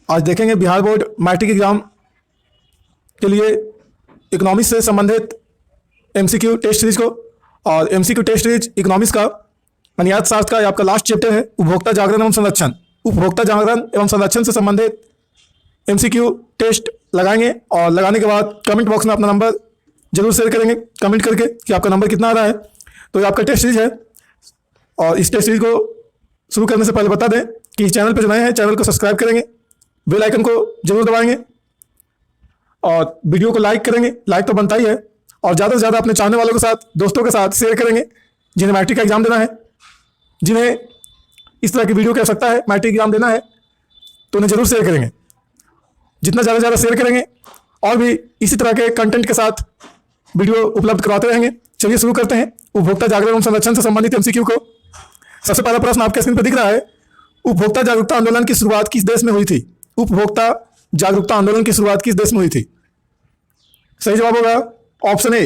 आज देखेंगे Bihar board matric exam के लिए इकोनॉमिक्स से संबंधित एमसीक्यू टेस्ट सीरीज को। और एमसीक्यू टेस्ट सीरीज इकोनॉमिक्स का बुनियाद शास्त्र का आपका लास्ट चैप्टर है उपभोक्ता जागरण एवं संरक्षण। उपभोक्ता जागरण एवं संरक्षण से संबंधित एमसीक्यू टेस्ट लगाएंगे और लगाने के बाद कमेंट बॉक्स में अपना नंबर जरूर शेयर करेंगे कमेंट करके कि आपका नंबर कितना आ रहा है। तो ये आपका टेस्ट सीरीज है और इस टेस्ट सीरीज को शुरू करने से पहले बता दें कि इस चैनल पर जो नए हैं चैनल को सब्सक्राइब करेंगे, बेल आइकन को जरूर दबाएंगे और वीडियो को लाइक करेंगे। लाइक तो बनता ही है और ज़्यादा से ज़्यादा अपने चाहने वालों के साथ दोस्तों के साथ शेयर करेंगे जिन्हें मैट्रिक का एग्जाम देना है, जिन्हें इस तरह की वीडियो की आवश्यकता है, मैट्रिक एग्जाम देना है, तो उन्हें जरूर शेयर करेंगे। जितना ज़्यादा शेयर करेंगे और भी इसी तरह के कंटेंट के साथ वीडियो उपलब्ध करवाते रहेंगे। चलिए शुरू करते हैं उपभोक्ता जागरण एवं संरक्षण से संबंधित एमसीक्यू को। सबसे पहला प्रश्न आपके स्क्रीन पर दिख रहा है, उपभोक्ता जागरूकता आंदोलन की शुरुआत किस देश में हुई थी? उपभोक्ता जागरूकता आंदोलन की शुरुआत किस देश में हुई थी? सही जवाब होगा ऑप्शन ए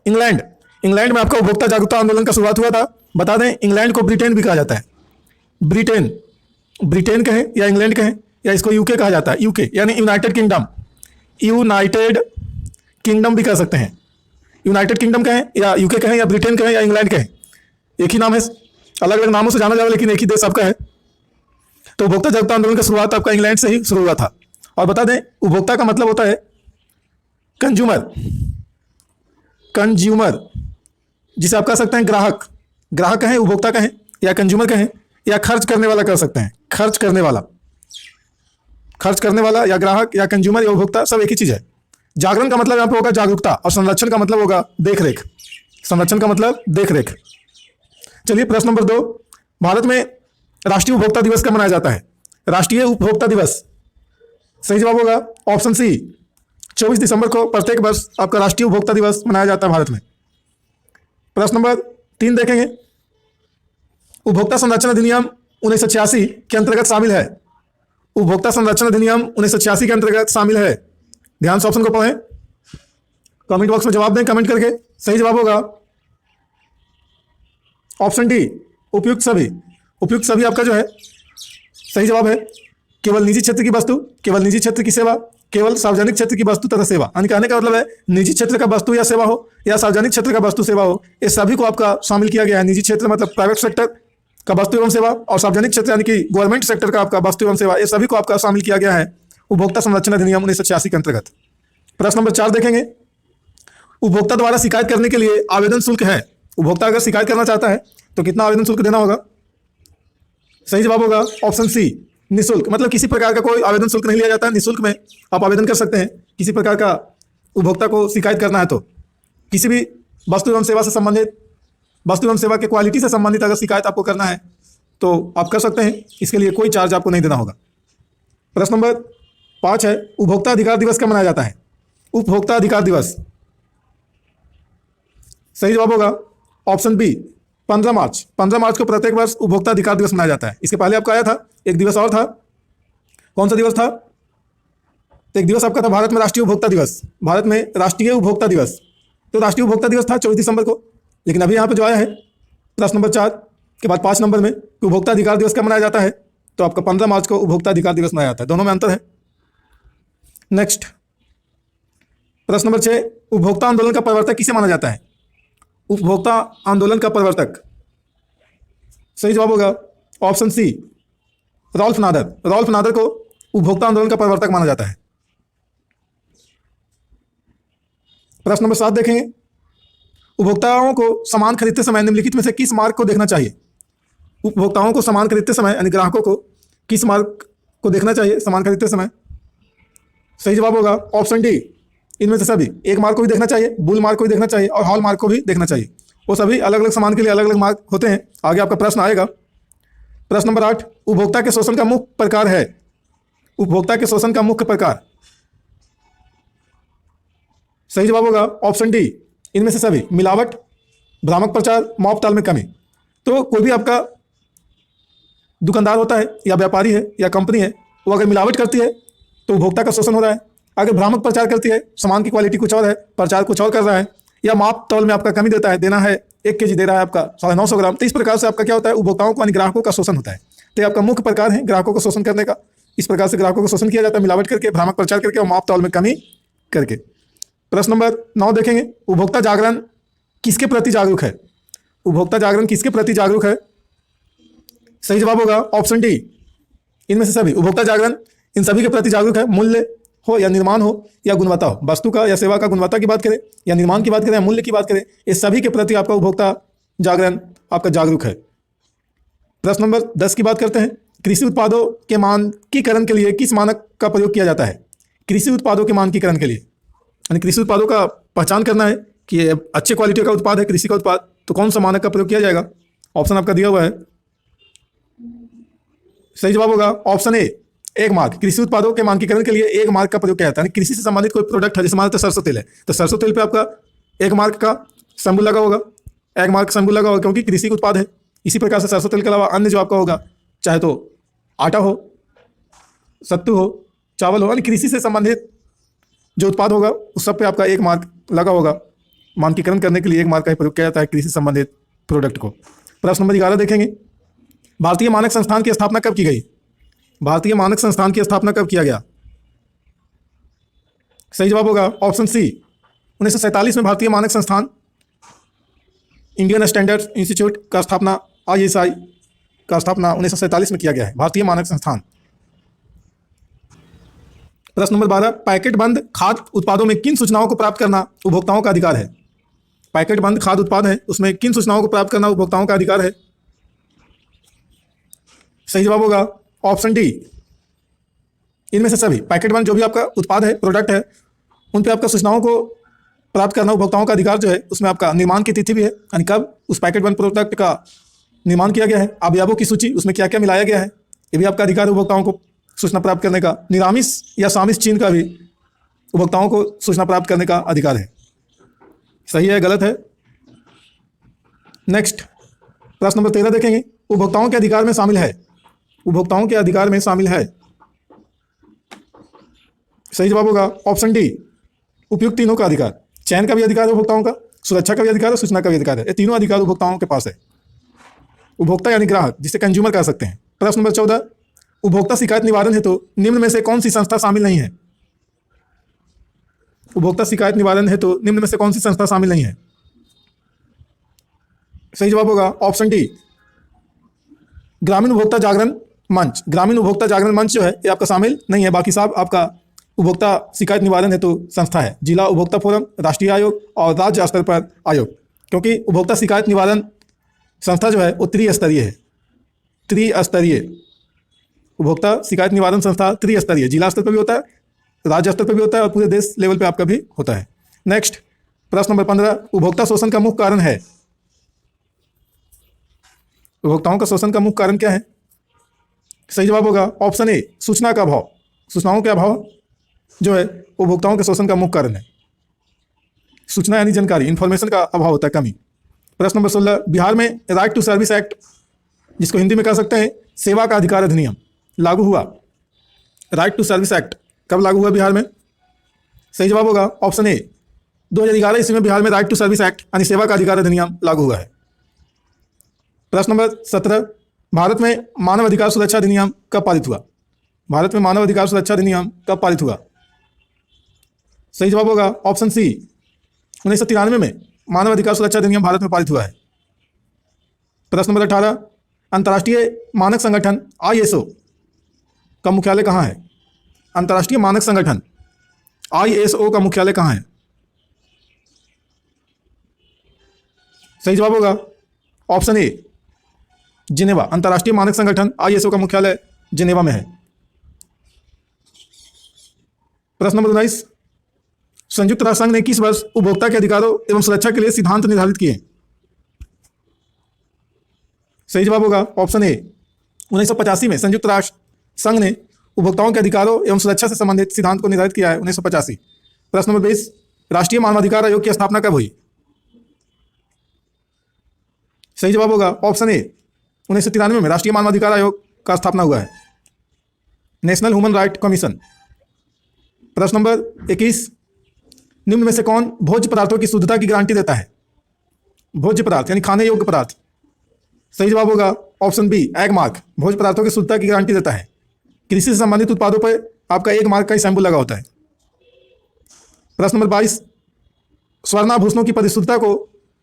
इंग्लैंड। इंग्लैंड में आपका उपभोक्ता जागरूकता आंदोलन का शुरुआत हुआ था। बता दें इंग्लैंड को ब्रिटेन भी कहा जाता है। ब्रिटेन कहें या इंग्लैंड कहें या इसको यूके कहा जाता है, यूके यानी यूनाइटेड किंगडम। यूनाइटेड किंगडम भी कह सकते हैं। यूनाइटेड किंगडम कहें या यूके कहें या ब्रिटेन कहें या इंग्लैंड कहें, एक ही नाम है, अलग अलग नामों से जाना जाता है लेकिन एक ही देश आपका है। तो उपभोक्ता जागरूकता आंदोलन का शुरुआत आपका इंग्लैंड से ही शुरू हुआ था। और बता दें उपभोक्ता का मतलब होता है कंज्यूमर, जिसे आप कह सकते हैं ग्राहक। ग्राहक कहें, उपभोक्ता कहें या कंज्यूमर कहें या खर्च करने वाला कह सकते हैं। खर्च करने वाला या ग्राहक या कंज्यूमर या उपभोक्ता सब एक ही चीज है। जागरण का मतलब यहाँ पे होगा जागरूकता और संरक्षण का मतलब होगा देखरेख। संरक्षण का मतलब देखरेख। चलिए प्रश्न नंबर 2, भारत में राष्ट्रीय उपभोक्ता दिवस कब मनाया जाता है? राष्ट्रीय उपभोक्ता दिवस सही जवाब होगा ऑप्शन सी 24 दिसंबर को प्रत्येक वर्ष आपका राष्ट्रीय उपभोक्ता दिवस मनाया जाता है भारत में। प्रश्न नंबर 3 देखेंगे, उपभोक्ता संरक्षण अधिनियम 1986 के अंतर्गत शामिल है। उपभोक्ता संरक्षण अधिनियम 1986 के अंतर्गत शामिल है। ध्यान से ऑप्शन को पढ़ें, कमेंट बॉक्स में जवाब दें कमेंट करके। सही जवाब होगा ऑप्शन डी उपयुक्त सभी। उपयुक्त सभी आपका जो है सही जवाब है। केवल निजी क्षेत्र की वस्तु, केवल निजी क्षेत्र की सेवा, केवल सार्वजनिक क्षेत्र की वस्तु तथा सेवा। यानी कहने का मतलब है निजी क्षेत्र का वस्तु या सेवा हो या सार्वजनिक क्षेत्र का वस्तु सेवा हो, ये सभी को आपका शामिल किया गया है। निजी क्षेत्र मतलब प्राइवेट सेक्टर का वस्तु एवं सेवा और सार्वजनिक क्षेत्र यानी कि गवर्नमेंट सेक्टर का आपका वस्तु एवं सेवा, ये सभी को आपका शामिल किया गया है उपभोक्ता संरक्षण अधिनियम 1986 के अंतर्गत। प्रश्न नंबर 4 देखेंगे, उपभोक्ता द्वारा शिकायत करने के लिए आवेदन शुल्क है। उपभोक्ता अगर शिकायत करना चाहता है तो कितना आवेदन शुल्क देना होगा? सही जवाब होगा ऑप्शन सी निःशुल्क। मतलब किसी प्रकार का कोई आवेदन शुल्क नहीं लिया जाता है, निःशुल्क में आप आवेदन कर सकते हैं। किसी प्रकार का उपभोक्ता को शिकायत करना है तो किसी भी वस्तु एवं सेवा से संबंधित, वस्तु एवं सेवा के क्वालिटी से संबंधित अगर शिकायत आपको करना है तो आप कर सकते हैं। इसके लिए कोई चार्ज आपको नहीं देना होगा। प्रश्न नंबर 5 है, उपभोक्ता अधिकार दिवस कब मनाया जाता है? उपभोक्ता अधिकार दिवस सही जवाब होगा ऑप्शन बी 15 मार्च। 15 मार्च को प्रत्येक वर्ष उपभोक्ता अधिकार दिवस मनाया जाता है। इसके पहले आपका आया था एक दिवस और था, कौन सा दिवस था? तो एक दिवस आपका था भारत में राष्ट्रीय उपभोक्ता दिवस। भारत में राष्ट्रीय उपभोक्ता दिवस, तो राष्ट्रीय उपभोक्ता दिवस था 24 दिसंबर को। लेकिन अभी यहाँ पे जो आया है प्रश्न नंबर 4 के बाद 5 नंबर में उपभोक्ता अधिकार दिवस कब मनाया जाता है, तो आपका 15 मार्च को उपभोक्ता अधिकार दिवस मनाया जाता है। दोनों में अंतर है। नेक्स्ट प्रश्न नंबर 6, उपभोक्ता आंदोलन का प्रवर्तक किसे माना जाता है? उपभोक्ता आंदोलन का प्रवर्तक सही जवाब होगा option C Ralph Nader. Ralph Nader को उपभोक्ता आंदोलन का प्रवर्तक माना जाता है। प्रश्न नंबर 7 देखेंगे, उपभोक्ताओं को सामान खरीदते समय निम्नलिखित में से किस मार्ग को देखना चाहिए? उपभोक्ताओं को सामान खरीदते समय यानी ग्राहकों को किस मार्ग को देखना चाहिए सामान खरीदते समय? सही जवाब होगा ऑप्शन डी इनमें से सभी। एक मार्ग को भी देखना चाहिए, बुल मार्ग को भी देखना चाहिए और हॉल मार्ग को भी देखना चाहिए। वो सभी अलग अलग सामान के लिए अलग अलग मार्ग होते हैं। आगे आपका प्रश्न आएगा। प्रश्न नंबर 8, उपभोक्ता के शोषण का मुख्य प्रकार है। उपभोक्ता के शोषण का मुख्य प्रकार सही जवाब होगा ऑप्शन डी इनमें से सभी। मिलावट, भ्रामक प्रचार, मौपताल में कमी। तो कोई भी आपका दुकानदार होता है या व्यापारी है या कंपनी है, वो अगर मिलावट करती है तो उपभोक्ता का शोषण हो रहा है। अगर भ्रामक प्रचार करती है, सामान की क्वालिटी कुछ और है, प्रचार कुछ और कर रहा है, या माप तौल में आपका कमी देता है, देना है 1 केजी दे रहा है आपका 950 ग्राम, तो इस प्रकार से आपका क्या होता है उपभोक्ताओं को यानी ग्राहकों का शोषण होता है। तो ये आपका मुख्य प्रकार है ग्राहकों का शोषण करने का। इस प्रकार से ग्राहकों को शोषण किया जाता है, मिलावट करके, भ्रामक प्रचार करके और माप तौल में कमी करके। प्रश्न नंबर 9 देखेंगे, उपभोक्ता जागरण किसके प्रति जागरूक है? उपभोक्ता जागरण किसके प्रति जागरूक है? सही जवाब होगा ऑप्शन डी, इनमें से सभी। उपभोक्ता जागरण इन सभी के प्रति जागरूक है, मूल्य हो या निर्माण हो या गुणवत्ता हो, वस्तु का या सेवा का गुणवत्ता की बात करें या निर्माण की बात करें या मूल्य की बात करें, इस सभी के प्रति आपका उपभोक्ता जागरण आपका जागरूक है। प्रश्न नंबर 10 की बात करते हैं, कृषि उत्पादों के मानकीकरण के लिए किस मानक का प्रयोग किया जाता है? कृषि उत्पादों के मानकीकरण के लिए, यानी कृषि उत्पादों का पहचान करना है कि ये अच्छे क्वालिटी का उत्पाद है, कृषि का उत्पाद, तो कौन सा मानक का प्रयोग किया जाएगा? ऑप्शन आपका दिया हुआ है। सही जवाब होगा ऑप्शन ए, एक मार्क। कृषि उत्पादों के मानकीकरण के लिए एक मार्क का प्रयोग किया जाता है। कृषि से संबंधित कोई प्रोडक्ट है, जैसे मान लो सरसों तेल है, तो सरसों तेल पे आपका एक मार्क का सिंबल लगा होगा, एक मार्क सिंबल लगा होगा, क्योंकि कृषि का उत्पाद है। इसी प्रकार से सरसों तेल के अलावा अन्य जो आपका होगा, चाहे तो आटा हो, सत्तू हो, चावल हो, यानी कृषि से संबंधित जो उत्पाद होगा उस सब पे आपका एक मार्क लगा होगा। मानकीकरण करने के लिए एक मार्क का प्रयोग किया जाता है कृषि से संबंधित प्रोडक्ट को। प्रश्न नंबर 11 देखेंगे, भारतीय मानक संस्थान की स्थापना कब की गई? भारतीय मानक संस्थान की स्थापना कब किया गया? सही जवाब होगा ऑप्शन सी, 1947 में भारतीय मानक संस्थान, इंडियन स्टैंडर्ड इंस्टीट्यूट का स्थापना, ISI का स्थापना 1947 में किया गया है, भारतीय मानक संस्थान। प्रश्न नंबर 12, पैकेट बंद खाद्य उत्पादों में किन सूचनाओं को प्राप्त करना उपभोक्ताओं का अधिकार है? पैकेट बंद खाद्य उत्पाद है, उसमें किन सूचनाओं को प्राप्त करना उपभोक्ताओं का अधिकार है? सही जवाब होगा ऑप्शन डी, इनमें से सभी। पैकेट बंद जो भी आपका उत्पाद है, प्रोडक्ट है, उन पे आपका सूचनाओं को प्राप्त करना उपभोक्ताओं का अधिकार जो है, उसमें आपका निर्माण की तिथि भी है, यानी कब उस पैकेट बंद प्रोडक्ट का निर्माण किया गया है, अवयवों की सूची, उसमें क्या क्या मिलाया गया है, ये भी आपका अधिकार है उपभोक्ताओं को सूचना प्राप्त करने का। निरामिष या सामिष चिन्ह का भी उपभोक्ताओं को सूचना प्राप्त करने का अधिकार है। सही है, गलत है? नेक्स्ट प्रश्न नंबर 13 देखेंगे, उपभोक्ताओं के अधिकार में शामिल है, उपभोक्ताओं के अधिकार में शामिल है। सही जवाब होगा ऑप्शन डी, उपयुक्त तीनों का अधिकार। चयन का भी अधिकार है उपभोक्ताओं का, सुरक्षा का भी अधिकार है, सूचना का भी अधिकार है। ये तीनों अधिकार उपभोक्ताओं के पास है। उपभोक्ता यानी ग्राहक, जिसे कंज्यूमर कह सकते हैं। प्रश्न नंबर 14, उपभोक्ता शिकायत निवारण हेतु निम्न में से कौन सी संस्था शामिल नहीं है? उपभोक्ता शिकायत निवारण हेतु निम्न में से कौन सी संस्था शामिल नहीं है? सही जवाब होगा ऑप्शन डी, ग्रामीण उपभोक्ता जागरण मंच। ग्रामीण उपभोक्ता जागरण मंच जो है ये आपका शामिल नहीं है, बाकी सब आपका उपभोक्ता शिकायत निवारण हेतु संस्था है। जिला उपभोक्ता फोरम, राष्ट्रीय आयोग और राज्य स्तर पर आयोग, क्योंकि उपभोक्ता शिकायत निवारण संस्था जो है वो त्रिस्तरीय है। त्रिस्तरीय उपभोक्ता शिकायत निवारण संस्था त्रिस्तरीय, जिला स्तर पर भी होता है, राज्य स्तर पर भी होता है और पूरे देश लेवल पे आपका भी होता है। नेक्स्ट प्रश्न नंबर 15, उपभोक्ता शोषण का मुख्य कारण है। उपभोक्ताओं का शोषण का मुख्य कारण क्या है? सही जवाब होगा ऑप्शन ए, सूचना का अभाव। सूचनाओं के अभाव जो है उपभोक्ताओं के शोषण का मुख्य कारण है। सूचना यानी जानकारी, इंफॉर्मेशन का अभाव होता है, कमी। प्रश्न नंबर 16, बिहार में राइट टू सर्विस एक्ट, जिसको हिंदी में कह सकते हैं सेवा का अधिकार अधिनियम, लागू हुआ। राइट टू सर्विस एक्ट कब लागू हुआ बिहार में? सही जवाब होगा ऑप्शन ए, 2011 ईस्वी में बिहार में राइट टू सर्विस एक्ट यानी सेवा का अधिकार अधिनियम लागू हुआ है। प्रश्न नंबर 17, भारत में मानव अधिकार सुरक्षा अधिनियम कब पारित हुआ? भारत में मानव अधिकार सुरक्षा अधिनियम कब पारित हुआ? सही जवाब होगा ऑप्शन सी, 1993 में मानव अधिकार सुरक्षा अधिनियम भारत में पारित हुआ है। प्रश्न नंबर 18, अंतर्राष्ट्रीय मानक संगठन ISO का मुख्यालय कहाँ है? अंतर्राष्ट्रीय मानक संगठन ISO का मुख्यालय कहाँ है? सही जवाब होगा ऑप्शन ए, जिनेवा। अंतर्राष्ट्रीय मानक संगठन ISO का मुख्यालय जिनेवा में है। प्रश्न नंबर 19, संयुक्त राष्ट्र संघ ने किस वर्ष उपभोक्ता के अधिकारों एवं सुरक्षा के लिए सिद्धांत निर्धारित किए? सही जवाब होगा ऑप्शन ए, 1985 में संयुक्त राष्ट्र संघ ने उपभोक्ताओं के अधिकारों एवं सुरक्षा से संबंधित सिद्धांत को निर्धारित किया है, 1985। प्रश्न नंबर 20, राष्ट्रीय मानवाधिकार आयोग की स्थापना कब हुई? सही जवाब होगा ऑप्शन ए, 1993 में राष्ट्रीय मानवाधिकार आयोग का स्थापना हुआ है, नेशनल ह्यूमन राइट कमीशन। प्रश्न नंबर 21, निम्न में से कौन भोज्य पदार्थों की शुद्धता की गारंटी देता है? भोज्य पदार्थ यानी खाने योग्य पदार्थ। सही जवाब होगा ऑप्शन बी, एग मार्क। भोज्य पदार्थों की शुद्धता की गारंटी देता है। कृषि से संबंधित उत्पादों पर आपका 1 मार्क का ही सैंपल लगा होता है। प्रश्न नंबर 22, स्वर्णाभूषणों की परिशुद्धता को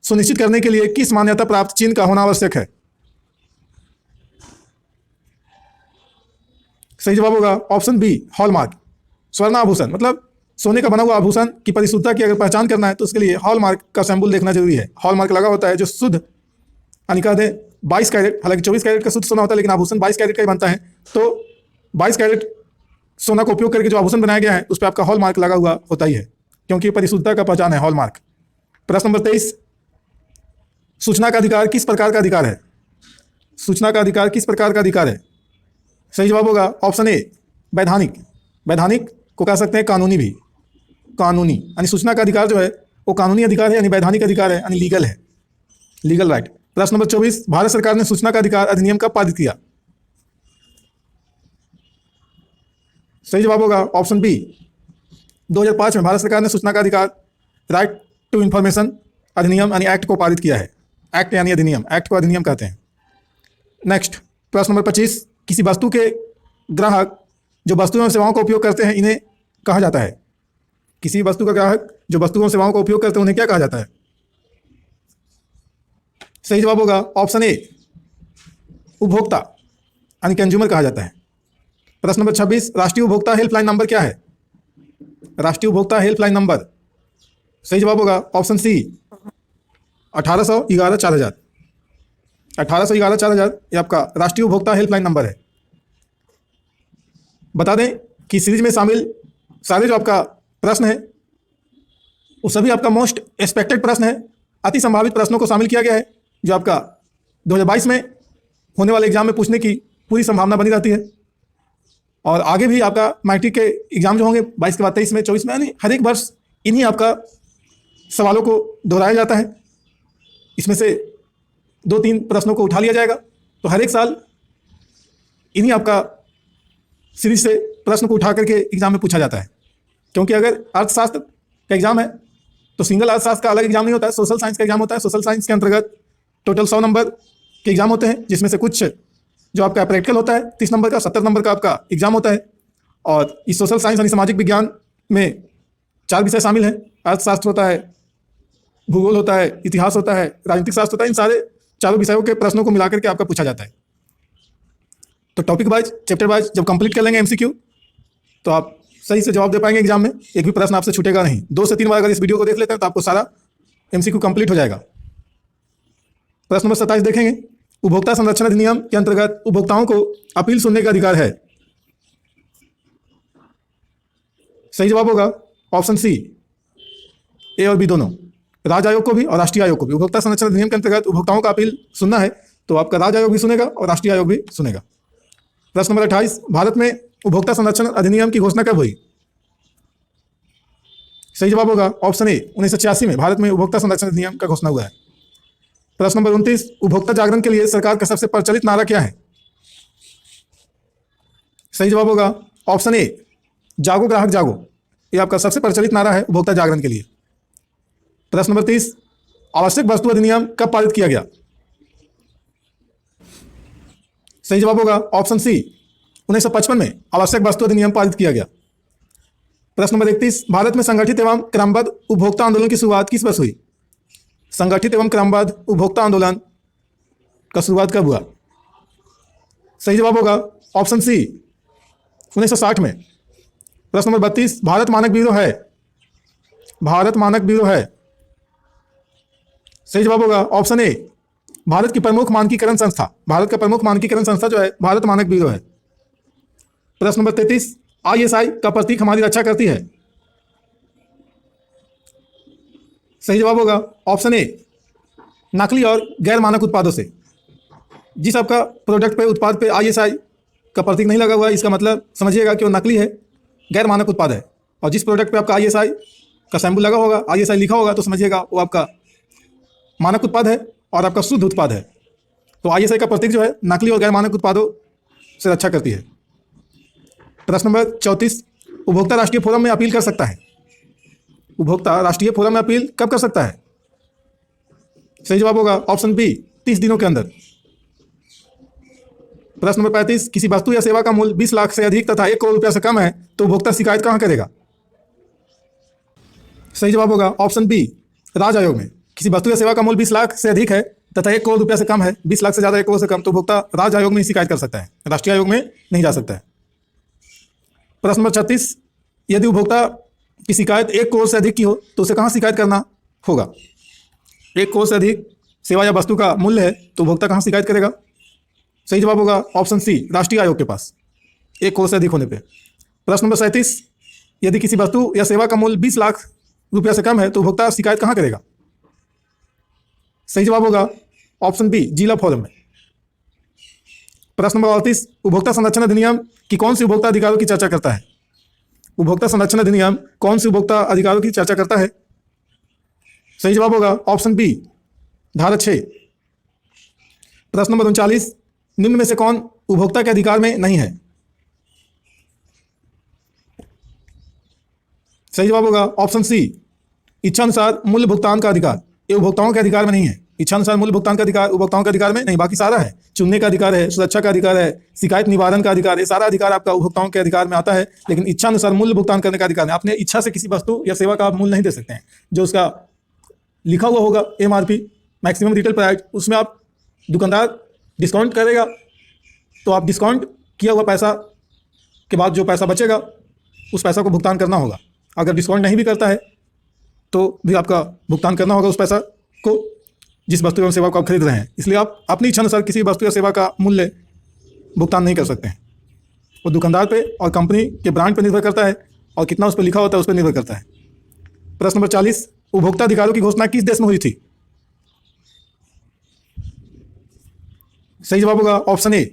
सुनिश्चित करने के लिए किस मान्यता प्राप्त चिन्ह का होना आवश्यक है? सही जवाब होगा ऑप्शन बी, हॉलमार्क। स्वर्णाभूषण मतलब सोने का बना हुआ आभूषण की परिशुद्धता की अगर पहचान करना है तो उसके लिए हॉलमार्क का सैंपल देखना जरूरी है। हॉलमार्क लगा होता है जो शुद्ध, यानी कह दें 22 कैरेट, हालांकि 24 कैरेट का शुद्ध सोना होता है लेकिन आभूषण 22 कैरेट का ही बनता है, तो 22 कैरेट सोना का उपयोग करके जो आभूषण बनाया गया है उस पर आपका हॉलमार्क लगा हुआ होता ही है, क्योंकि परिशुद्धता का पहचान है हॉलमार्क। प्रश्न नंबर 23, सूचना का अधिकार किस प्रकार का अधिकार है? सूचना का अधिकार किस प्रकार का अधिकार है? सही जवाब होगा ऑप्शन ए, वैधानिक। वैधानिक को कह सकते हैं कानूनी भी, कानूनी, यानी सूचना का अधिकार जो है वो कानूनी अधिकार है, यानी वैधानिक अधिकार है, यानी लीगल है, लीगल राइट। प्रश्न नंबर 24, भारत सरकार ने सूचना का अधिकार अधिनियम कब पारित किया? सही जवाब होगा ऑप्शन बी, 2005 में भारत सरकार ने सूचना का अधिकार, राइट टू इंफॉर्मेशन अधिनियम यानी एक्ट को पारित किया है। एक्ट यानी अधिनियम, एक्ट को अधिनियम कहते हैं। नेक्स्ट प्रश्न नंबर 25, किसी वस्तु के ग्राहक जो वस्तुओं और सेवाओं का उपयोग करते हैं इन्हें कहा जाता है? किसी वस्तु का ग्राहक जो वस्तुओं और सेवाओं का उपयोग करते हैं उन्हें क्या कहा जाता है? सही जवाब होगा ऑप्शन ए, उपभोक्ता यानी कंज्यूमर कहा जाता है। प्रश्न नंबर 26, राष्ट्रीय उपभोक्ता हेल्पलाइन नंबर क्या है? राष्ट्रीय उपभोक्ता हेल्पलाइन नंबर, सही जवाब होगा ऑप्शन सी, 1811-4000। 1811-4000 ये आपका राष्ट्रीय उपभोक्ता हेल्पलाइन नंबर है। बता दें कि सीरीज में शामिल सारे जो आपका प्रश्न है वो सभी आपका मोस्ट एक्सपेक्टेड प्रश्न है, अति संभावित प्रश्नों को शामिल किया गया है जो आपका 2022 में होने वाले एग्जाम में पूछने की पूरी संभावना बनी रहती है। और आगे भी आपका मैट्रिक के एग्जाम जो होंगे 22 के बाद 23 में, 24 में, यानी हर एक वर्ष इन्हीं आपका सवालों को दोहराया जाता है। इसमें से 2-3 प्रश्नों को उठा लिया जाएगा, तो हर एक साल इन्हीं आपका सीरीज से प्रश्न को उठा करके एग्जाम में पूछा जाता है। क्योंकि अगर अर्थशास्त्र का एग्जाम है तो सिंगल अर्थशास्त्र का अलग एग्जाम नहीं होता है, सोशल साइंस का एग्जाम होता है। सोशल साइंस के अंतर्गत टोटल 100 नंबर के एग्जाम होते हैं, जिसमें से कुछ जो आपका प्रैक्टिकल होता है 30 नंबर का, 70 नंबर का आपका एग्जाम होता है। और इस सोशल साइंस यानी सामाजिक विज्ञान में 4 विषय शामिल हैं, अर्थशास्त्र होता है, भूगोल होता है, इतिहास होता है, राजनीतिक शास्त्र होता है। इन सारे 4 विषयों के प्रश्नों को मिलाकर के आपका पूछा जाता है। तो टॉपिक वाइज, चैप्टर वाइज जब कंप्लीट कर लेंगे एमसीक्यू तो आप सही से जवाब दे पाएंगे एग्जाम में, एक भी प्रश्न आपसे छूटेगा नहीं। 2 से 3 बार अगर इस वीडियो को देख लेते हैं तो आपको सारा एमसीक्यू कंप्लीट हो जाएगा। प्रश्न नंबर 27 देखेंगे, उपभोक्ता संरक्षण अधिनियम के अंतर्गत उपभोक्ताओं को अपील सुनने का अधिकार है? सही जवाब होगा ऑप्शन सी, ए और बी दोनों, राज्य आयोग को भी और राष्ट्रीय आयोग को भी। उपभोक्ता संरक्षण अधिनियम के अंतर्गत उपभोक्ताओं का अपील सुनना है तो आपका राज्य आयोग भी सुनेगा और राष्ट्रीय आयोग भी सुनेगा। प्रश्न नंबर 28, भारत में उपभोक्ता संरक्षण अधिनियम की घोषणा कब हुई? सही जवाब होगा ऑप्शन ए, 1986 में भारत में उपभोक्ता संरक्षण अधिनियम का घोषणा हुआ है। प्रश्न नंबर 29, उपभोक्ता जागरण के लिए सरकार का सबसे प्रचलित नारा क्या है? सही जवाब होगा ऑप्शन ए, जागो ग्राहक जागो। ये आपका सबसे प्रचलित नारा है उपभोक्ता जागरण के लिए। प्रश्न नंबर 30, आवश्यक वस्तु अधिनियम कब पारित किया गया? सही जवाब होगा ऑप्शन सी, 1955 में आवश्यक वस्तु अधिनियम पारित किया गया। प्रश्न नंबर 31, भारत में संगठित एवं क्रमबद्ध उपभोक्ता आंदोलन की शुरुआत किस वर्ष हुई? संगठित एवं क्रमबद्ध उपभोक्ता आंदोलन का शुरुआत कब हुआ? सही जवाब होगा ऑप्शन सी, 1960 में। प्रश्न नंबर 32, भारत मानक ब्यूरो है? भारत मानक ब्यूरो है, सही जवाब होगा ऑप्शन ए, भारत की प्रमुख मानकीकरण संस्था। भारत का प्रमुख मानकीकरण संस्था जो है भारत मानक ब्यूरो है। प्रश्न नंबर 33, आईएसआई का प्रतीक हमारी रक्षा करती है? सही जवाब होगा ऑप्शन ए, नकली और गैर मानक उत्पादों से। जिस आपका प्रोडक्ट पे, उत्पाद पे आईएसआई का प्रतीक नहीं लगा हुआ है, इसका मतलब समझिएगा कि वो नकली है, गैर मानक उत्पाद है। और जिस प्रोडक्ट पे आपका आईएसआई का सैंपल लगा होगा, आईएसआई लिखा होगा, तो समझिएगा वो आपका मानक उत्पाद है और आपका शुद्ध उत्पाद है। तो आईएसआई का प्रतीक जो है नकली और गैर मानक उत्पादों से रक्षा करती है। प्रश्न नंबर 34, उपभोक्ता राष्ट्रीय फोरम में अपील कर सकता है? उपभोक्ता राष्ट्रीय फोरम में अपील कब कर सकता है? सही जवाब होगा ऑप्शन बी, 30 दिनों के अंदर। प्रश्न नंबर 35, किसी वस्तु या सेवा का मूल्य 20 लाख से अधिक तथा 1 करोड़ रुपया से कम है तो उपभोक्ता शिकायत कहाँ करेगा? सही जवाब होगा ऑप्शन बी, राज्य आयोग में। किसी वस्तु या सेवा का मूल्य 20 लाख से अधिक है तथा 1 करोड़ रुपया से कम है, 20 लाख से ज़्यादा 1 करोड़ से कम, तो उपभोक्ता राज्य आयोग में ही शिकायत कर सकता है, राष्ट्रीय आयोग में नहीं जा सकता है। प्रश्न नंबर 36, यदि उपभोक्ता की शिकायत 1 करोड़ से अधिक की हो तो उसे कहाँ शिकायत करना होगा? 1 करोड़ से अधिक सेवा या वस्तु का मूल्य है तो उपभोक्ता कहाँ शिकायत करेगा? सही जवाब होगा ऑप्शन सी, राष्ट्रीय आयोग के पास, 1 करोड़ से अधिक होने पे। प्रश्न नंबर 37, यदि किसी वस्तु या सेवा का मूल्य 20 लाख रुपया से कम है तो उपभोक्ता शिकायत कहाँ करेगा? सही जवाब होगा ऑप्शन बी, जिला फोरम में। प्रश्न नंबर 38, उपभोक्ता संरक्षण अधिनियम की कौन सी उपभोक्ता अधिकारों की चर्चा करता है? उपभोक्ता संरक्षण अधिनियम कौन सी उपभोक्ता अधिकारों की चर्चा करता है? सही जवाब होगा ऑप्शन बी, धारा 6। प्रश्न नंबर 39, निम्न में से कौन उपभोक्ता के अधिकार में नहीं है? सही जवाब होगा ऑप्शन सी, इच्छानुसार मूल्य भुगतान का अधिकार। ये उपभोक्ताओं के अधिकार में नहीं है। इच्छानुसार मूल्य भुगतान का अधिकार उपभोक्ताओं के अधिकार में नहीं, बाकी सारा है। चुनने का अधिकार है, सुरक्षा का अधिकार है, शिकायत निवारण का अधिकार है, सारा अधिकार आपका उपभोक्ताओं के अधिकार में आता है, लेकिन इच्छानुसार मूल्य भुगतान करने का अधिकार नहीं। आपने इच्छा से किसी वस्तु या सेवा का आप मूल्य नहीं दे सकते हैं। जो उसका लिखा हुआ होगा MRP, मैक्सिमम रिटेल प्राइस, उसमें आप दुकानदार डिस्काउंट करेगा तो आप डिस्काउंट किया हुआ पैसा के बाद जो पैसा बचेगा उस पैसा को भुगतान करना होगा। अगर डिस्काउंट नहीं भी करता है तो भी आपका भुगतान करना होगा उस पैसा को, जिस वस्तु एवं सेवा को आप खरीद रहे हैं। इसलिए आप अपनी इच्छा अनुसार किसी वस्तु या सेवा का मूल्य भुगतान नहीं कर सकते हैं। वो दुकानदार पे और कंपनी के ब्रांड पर निर्भर करता है और कितना उस पर लिखा होता है उस पर निर्भर करता है। प्रश्न नंबर 40, उपभोक्ता अधिकारों की घोषणा किस देश में हुई थी? सही जवाब होगा ऑप्शन ए,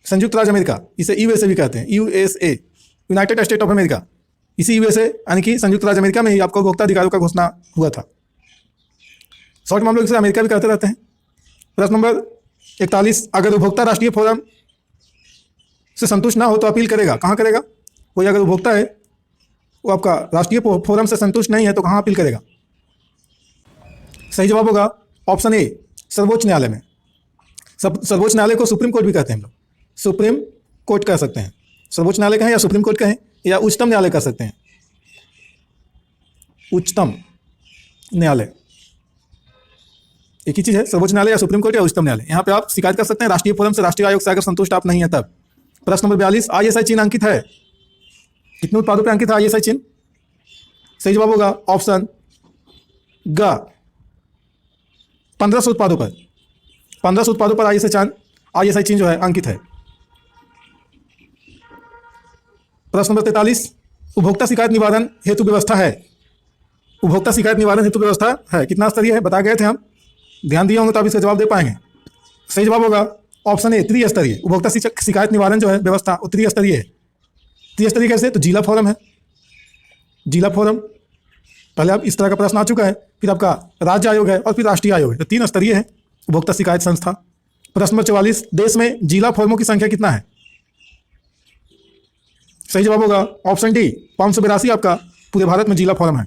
संयुक्त राज्य अमेरिका। इसे यूएसए भी कहते हैं, USA, United state of America. इसी यूएसए यानी कि संयुक्त राज्य अमेरिका में ही आपको उपभोक्ता अधिकारों का घोषणा हुआ था। शॉर्ट में हम लोग इसे अमेरिका भी कहते रहते हैं। प्रश्न नंबर 41, अगर उपभोक्ता राष्ट्रीय फोरम से संतुष्ट ना हो तो अपील करेगा, कहाँ करेगा? कोई अगर उपभोक्ता है वो आपका राष्ट्रीय फोरम से संतुष्ट नहीं है तो कहाँ अपील करेगा? सही जवाब होगा ऑप्शन ए, सर्वोच्च न्यायालय में। सर्वोच्च न्यायालय को सुप्रीम कोर्ट भी कहते हैं हम लोग, सुप्रीम कोर्ट कह सकते हैं। सर्वोच्च न्यायालय कहें या सुप्रीम कोर्ट कहें या उच्चतम न्यायालय कह सकते हैं, उच्चतम न्यायालय एक ही चीज़ है, सर्वोच्च न्यायालय या सुप्रीम कोर्ट या उच्चतम न्यायालय। यहाँ पे आप शिकायत कर सकते हैं राष्ट्रीय फोरम से, राष्ट्रीय आयोग से, अगर संतुष्ट आप नहीं है तब। प्रश्न नंबर 42, ISI चिन्ह अंकित है, कितने उत्पादों पर अंकित है ISI चिन्ह? सही जवाब होगा ऑप्शन ग, 1500 उत्पादों पर। 1500 उत्पादों पर ISI चिन्ह जो है अंकित है। प्रश्न नंबर 43, उपभोक्ता शिकायत निवारण हेतु व्यवस्था है। उपभोक्ता शिकायत निवारण हेतु व्यवस्था है, कितना स्तरीय है बता गए थे हम, ध्यान दिए होंगे तो आप इसका जवाब दे पाएंगे। सही जवाब होगा ऑप्शन ए, त्रिस्तरीय। उपभोक्ता शिकायत निवारण जो है व्यवस्था वो त्रिस्तरीय है। त्रिस्तरीय कैसे? तो जिला फोरम है, जिला फोरम, पहले आप इस तरह का प्रश्न आ चुका है, फिर आपका राज्य आयोग है और फिर राष्ट्रीय आयोग है, तो 3 स्तरीय है उपभोक्ता शिकायत संस्था। प्रश्न नंबर 44, देश में जिला फोरमों की संख्या कितना है? सही जवाब होगा ऑप्शन डी, 582 आपका पूरे भारत में जिला फोरम है।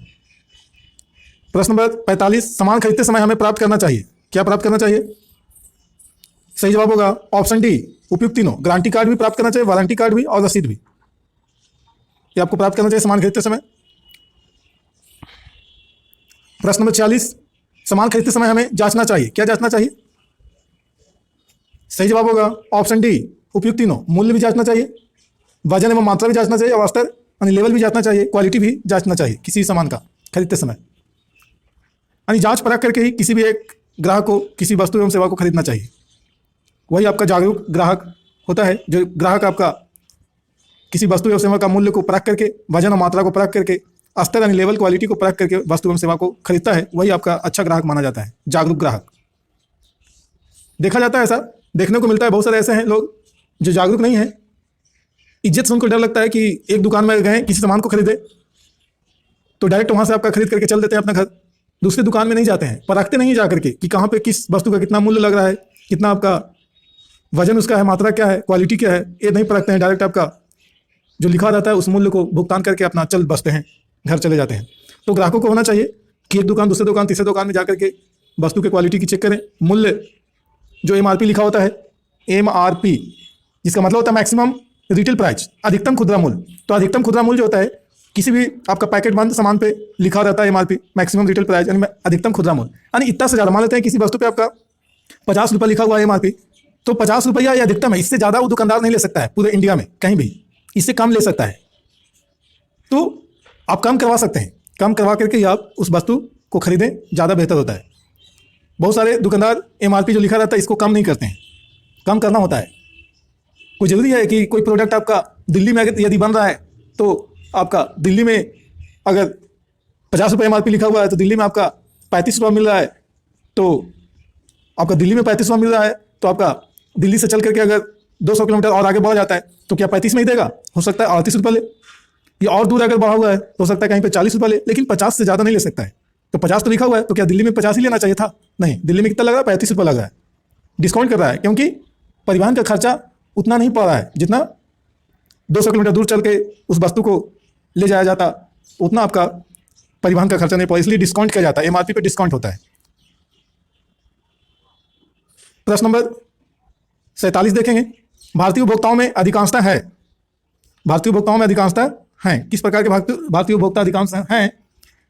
प्रश्न नंबर 45, सामान खरीदते समय हमें प्राप्त करना चाहिए, क्या प्राप्त करना चाहिए? सही जवाब होगा ऑप्शन डी, उपयुक्त तीनों, गारंटी कार्ड भी प्राप्त करना चाहिए, वारंटी कार्ड भी और रसीद भी, ये आपको प्राप्त करना चाहिए सामान खरीदते समय। प्रश्न नंबर 46, सामान खरीदते समय हमें जांचना चाहिए, क्या जांचना चाहिए? सही जवाब होगा ऑप्शन डी, उपयुक्त तीनों, मूल्य भी जांचना चाहिए, वजन एवं मात्रा भी जांचना चाहिए और स्तर यानी लेवल भी जांचना चाहिए, क्वालिटी भी जांचना चाहिए किसी सामान का खरीदते समय। यानी जांच परख करके ही किसी भी एक ग्राहक को किसी वस्तु एवं सेवा को खरीदना चाहिए। वही आपका जागरूक ग्राहक होता है, जो ग्राहक आपका किसी वस्तु एवं सेवा का मूल्य को परख करके, वजन और मात्रा को परख करके, स्तर यानी लेवल, क्वालिटी को परख करके वस्तु एवं सेवा को खरीदता है, वही आपका अच्छा ग्राहक माना जाता है, जागरूक ग्राहक। देखा जाता है, ऐसा देखने को मिलता है, बहुत सारे ऐसे हैं लोग जो जागरूक नहीं है, इज्जत से उनको डर लगता है कि एक दुकान में गए किसी सामान को खरीदे तो डायरेक्ट वहाँ से आपका खरीद करके चल देते हैं अपना घर, दूसरी दुकान में नहीं जाते हैं, परखते नहीं जा करके कि कहाँ पे किस वस्तु का कितना मूल्य लग रहा है, कितना आपका वजन उसका है, मात्रा क्या है, क्वालिटी क्या है, ये नहीं परखते हैं। डायरेक्ट आपका जो लिखा रहता है उस मूल्य को भुगतान करके अपना चल बसते हैं, घर चले जाते हैं। तो ग्राहकों को होना चाहिए कि एक दुकान दूसरे दुकान तीसरे दुकान में जाकर के वस्तु के क्वालिटी की चेक करें, मूल्य जो MRP लिखा होता है, MRP जिसका मतलब होता है मैक्सिमम रिटेल प्राइस, अधिकतम खुदरा मूल्य। तो अधिकतम खुदरा मूल्य जो होता है किसी भी आपका पैकेट बंद सामान पे लिखा रहता है एमआरपी, मैक्सिमम रिटेल प्राइस यानी अधिकतम खुदरा मूल्य, यानी इतना से ज़्यादा। मान लेते हैं किसी वस्तु पे आपका 50 रुपये लिखा हुआ है एमआरपी, तो 50 रुपया ये अधिकतम है, इससे ज़्यादा वो दुकानदार नहीं ले सकता है पूरे इंडिया में कहीं भी, इससे कम ले सकता है। तो आप कम करवा सकते हैं, कम करवा करके ही आप उस वस्तु को खरीदें, ज़्यादा बेहतर होता है। बहुत सारे दुकानदार एमआरपी जो लिखा रहता है इसको कम नहीं करते हैं, कम करना होता है। कोई ज़रूरी है कि कोई प्रोडक्ट आपका दिल्ली में यदि बन रहा है तो आपका दिल्ली में अगर 50 रुपये एमआरपी लिखा हुआ है तो दिल्ली में आपका 35 रुपये मिल रहा है, तो आपका दिल्ली में 35 रुपये मिल रहा है, तो आपका दिल्ली से चल करके अगर 200 किलोमीटर और आगे बढ़ जाता है तो क्या 35 में ही देगा? हो सकता है 38 रुपये ले, या और दूर अगर बढ़ा हुआ है तो हो सकता है कहीं पे 40 रुपये ले, लेकिन 50 से ज़्यादा नहीं ले सकता है। तो 50 तो लिखा हुआ है, तो क्या दिल्ली में 50 ही लेना चाहिए था? नहीं, दिल्ली में कितना लग रहा है? 35 रुपये लग रहा है। डिस्काउंट कर रहा है क्योंकि परिवहन का खर्चा उतना नहीं पड़ रहा है, जितना 200 किलोमीटर दूर चल के उस वस्तु को ले जाया जाता उतना आपका परिवहन का खर्चा नहीं पड़ा, इसलिए डिस्काउंट किया जाता है, एमआरपी पे डिस्काउंट होता है। प्रश्न नंबर 47 देखेंगे। भारतीय उपभोक्ताओं में अधिकांशता है, भारतीय उपभोक्ताओं में अधिकांशता हैं, किस प्रकार के भारतीय उपभोक्ता अधिकांश हैं?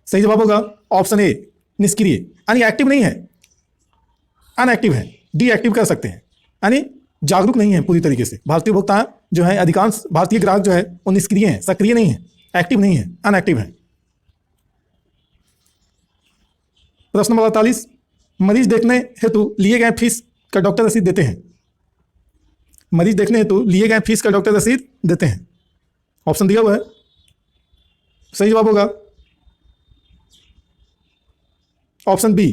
सही जवाब होगा ऑप्शन ए, निष्क्रिय, यानी एक्टिव नहीं है, अनएक्टिव है, डीएक्टिव कर सकते हैं, यानी जागरूक नहीं है पूरी तरीके से। भारतीय उपभोक्ता जो है, अधिकांश भारतीय ग्राहक जो है वो निष्क्रिय हैं, सक्रिय नहीं है, एक्टिव नहीं है, अनएक्टिव है। प्रश्न नंबर 48, मरीज देखने हेतु लिए गए फीस का डॉक्टर रसीद देते हैं, मरीज देखने हेतु लिए गए फीस का डॉक्टर रसीद देते हैं। ऑप्शन दिया हुआ है, सही जवाब होगा ऑप्शन बी,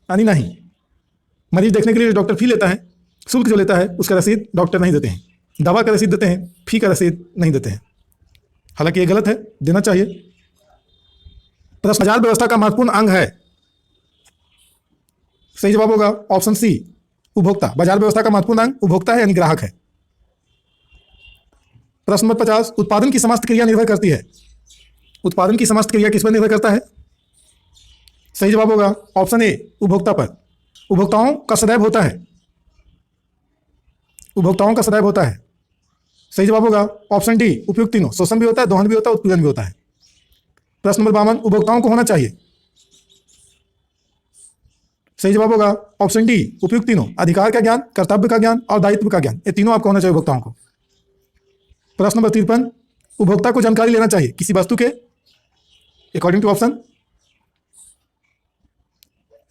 यानी नहीं। मरीज देखने के लिए डॉक्टर फी लेता है, शुल्क जो लेता है उसका रसीद डॉक्टर नहीं देते हैं, दवा का रसीद देते हैं, फी का रसीद नहीं देते हैं। हालांकि ये गलत है, देना चाहिए। प्रश्न, बाजार व्यवस्था का महत्वपूर्ण अंग है, सही जवाब होगा ऑप्शन सी, उपभोक्ता। बाजार व्यवस्था का महत्वपूर्ण अंग उपभोक्ता है, यानी ग्राहक है। प्रश्न नंबर 50, उत्पादन की समस्त क्रिया निर्भर करती है, उत्पादन की समस्त क्रिया किस पर निर्भर करता है? सही जवाब होगा ऑप्शन ए, उपभोक्ता पर। उपभोक्ताओं का सदैव होता है, उपभोक्ताओं का सदैव होता है। सही जवाब होगा ऑप्शन डी, उपयुक्त तीनों, शोषण भी होता है, दोहन भी होता है, उत्पीड़न भी होता है। प्रश्न नंबर 52, उपभोक्ताओं को होना चाहिए, सही जवाब होगा ऑप्शन डी, उपयुक्त तीनों, अधिकार का ज्ञान, कर्तव्य का ज्ञान और दायित्व का ज्ञान, ये तीनों आपको होना चाहिए उपभोक्ताओं को। प्रश्न नंबर 53, उपभोक्ता को जानकारी लेना चाहिए किसी वस्तु के अकॉर्डिंग टू ऑप्शन,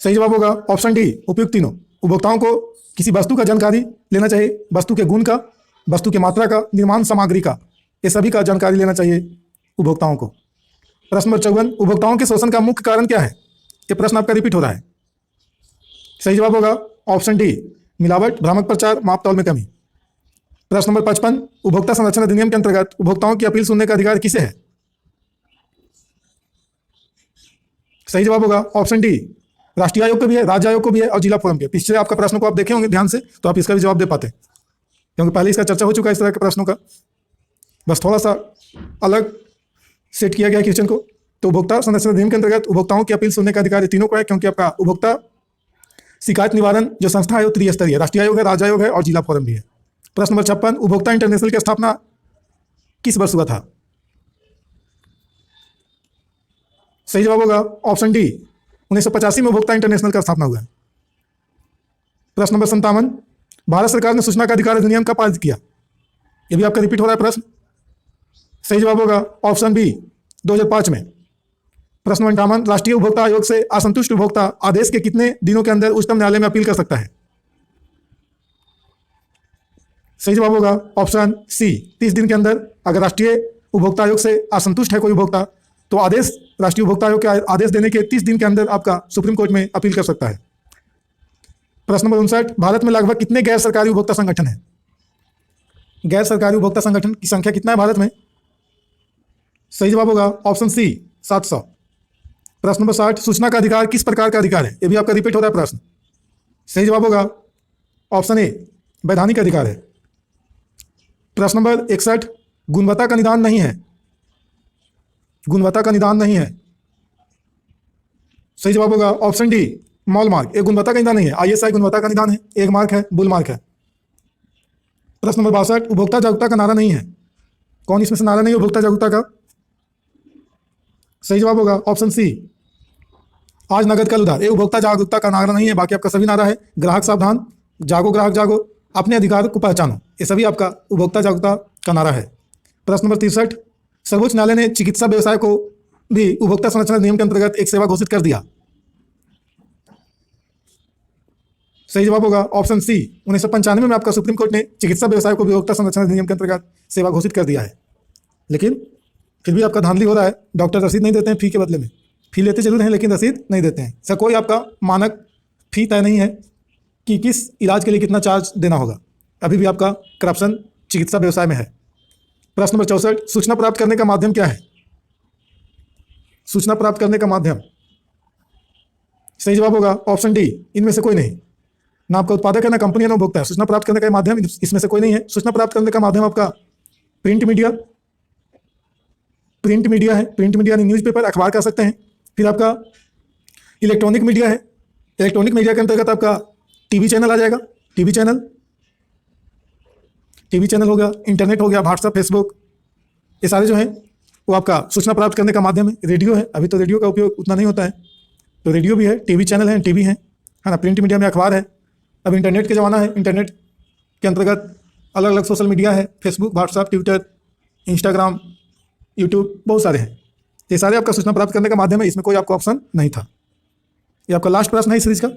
सही जवाब होगा ऑप्शन डी, उपयुक्त तीनों। उपभोक्ताओं को किसी वस्तु का जानकारी लेना चाहिए, वस्तु के गुण का, वस्तु की मात्रा का, निर्माण सामग्री का, ये सभी का जानकारी लेना चाहिए उपभोक्ताओं को। प्रश्न नंबर 54, उपभोक्ताओं के शोषण का मुख्य कारण क्या है? ये प्रश्न आपका रिपीट हो रहा है। सही जवाब होगा ऑप्शन डी, मिलावट, भ्रामक प्रचार, माप तौल में कमी। प्रश्न नंबर 55, उपभोक्ता संरक्षण अधिनियम के अंतर्गत उपभोक्ताओं की अपील सुनने का अधिकार किसे है? सही जवाब होगा ऑप्शन डी, राष्ट्रीय आयोग को भी है, राज्य आयोग को भी है और जिला फोरम भी है। पिछले आपका प्रश्न को आप देखे होंगे ध्यान से, तो आप इसका भी जवाब दे पाते, क्योंकि पहले इसका चर्चा हो चुका है इस तरह के प्रश्नों का, बस थोड़ा सा अलग सेट किया गया क्वेश्चन को। तो उपभोक्ता संरक्षण अधिनियम के अंतर्गत उपभोक्ताओं की अपील सुनने का अधिकार तीनों को है, क्योंकि आपका उपभोक्ता शिकायत निवारण जो संस्था है वो त्रिस्तरीय, राष्ट्रीय आयोग है, राज्य आयोग है और जिला फोरम भी है। प्रश्न नंबर 56, उपभोक्ता इंटरनेशनल की स्थापना किस वर्ष हुआ था? सही जवाब होगा ऑप्शन डी, 1985 में उपभोक्ता इंटरनेशनल का स्थापना हुआ है। प्रश्न नंबर 57, भारत सरकार ने सूचना का अधिकार अधिनियम का पारित किया, ये भी आपका रिपीट हो रहा है प्रश्न। सही जवाब होगा ऑप्शन बी, 2005 में। प्रश्न नंबर 58, राष्ट्रीय उपभोक्ता आयोग से असंतुष्ट उपभोक्ता आदेश के कितने दिनों के अंदर उच्चतम न्यायालय में अपील कर सकता है? सही जवाब होगा ऑप्शन सी, 30 दिन के अंदर। अगर राष्ट्रीय उपभोक्ता आयोग से असंतुष्ट है कोई उपभोक्ता, तो आदेश, राष्ट्रीय उपभोक्ता आयोग के आदेश देने के 30 दिन के अंदर आपका सुप्रीम कोर्ट में अपील कर सकता है। प्रश्न नंबर 59, भारत में लगभग कितने गैर सरकारी उपभोक्ता संगठन हैं? गैर सरकारी उपभोक्ता संगठन की संख्या कितना है भारत में? सही जवाब होगा ऑप्शन सी, 700। प्रश्न नंबर 60, सूचना का अधिकार किस प्रकार का अधिकार है? ये भी आपका रिपीट हो रहा है प्रश्न। सही जवाब होगा ऑप्शन ए, वैधानिक अधिकार है। प्रश्न नंबर 61, गुणवत्ता का निदान नहीं है, गुणवत्ता का निदान नहीं है। सही जवाब होगा ऑप्शन डी, मॉल मार्क। एक गुणवत्ता का निदान नहीं है, आईएसआई गुणवत्ता का निदान है, एक मार्क है, बुल मार्क है। प्रश्न नंबर 62, उपभोक्ता जागरूकता का नारा नहीं है। कौन इसमें से नारा नहीं है उपभोक्ता जागरूकता का? सही जवाब होगा ऑप्शन सी, आज नगद कल उधार। ये उपभोक्ता जागरूकता का नारा नहीं है, बाकी आपका सभी नारा है। ग्राहक सावधान, जागो ग्राहक जागो, अपने अधिकार को पहचानो, ये सभी आपका उपभोक्ता जागरूकता का नारा है। प्रश्न नंबर 63, सर्वोच्च न्यायालय ने चिकित्सा व्यवसाय को भी उपभोक्ता संरक्षण अधिनियम के अंतर्गत एक सेवा घोषित कर दिया। सही जवाब होगा ऑप्शन सी, 1995 में आपका सुप्रीम कोर्ट ने चिकित्सा व्यवसाय को उपभोक्ता संरक्षण अधिनियम के अंतर्गत सेवा घोषित कर दिया है। लेकिन फिर भी आपका धांधली हो रहा है, डॉक्टर रसीद नहीं देते हैं फी के बदले में। फी लेते जरूर हैं लेकिन रसीद नहीं देते हैं। सर कोई आपका मानक फी तय नहीं है कि किस इलाज के लिए कितना चार्ज देना होगा। अभी भी आपका करप्शन चिकित्सा व्यवसाय में है। प्रश्न नंबर 64, सूचना प्राप्त करने का माध्यम क्या है? सूचना प्राप्त करने का माध्यम, सही जवाब होगा ऑप्शन डी, इनमें से कोई नहीं। ना आपका उत्पादक है, ना कंपनी है, ना उपभोक्ता है। सूचना प्राप्त करने का माध्यम इसमें से कोई नहीं है। सूचना प्राप्त करने का माध्यम आपका प्रिंट मीडिया है। प्रिंट मीडिया यानी न्यूज़पेपर, अखबार कह सकते हैं। फिर आपका इलेक्ट्रॉनिक मीडिया है। इलेक्ट्रॉनिक मीडिया के अंतर्गत आपका टीवी चैनल आ जाएगा। टीवी चैनल हो गया, इंटरनेट हो गया, व्हाट्सएप, फेसबुक, ये सारे जो हैं वो आपका सूचना प्राप्त करने का माध्यम है। रेडियो है, अभी तो रेडियो का उपयोग उतना नहीं होता है, तो रेडियो भी है, टीवी चैनल है, टीवी है ना। प्रिंट मीडिया में अखबार है। अब इंटरनेट के ज़माना है, इंटरनेट के अंतर्गत अलग अलग सोशल मीडिया है, Facebook, WhatsApp, Twitter, Instagram, YouTube, बहुत सारे हैं। ये सारे आपका सूचना प्राप्त करने का माध्यम है। इसमें कोई आपका ऑप्शन नहीं था। ये आपका लास्ट प्रश्न है इस सीरीज का।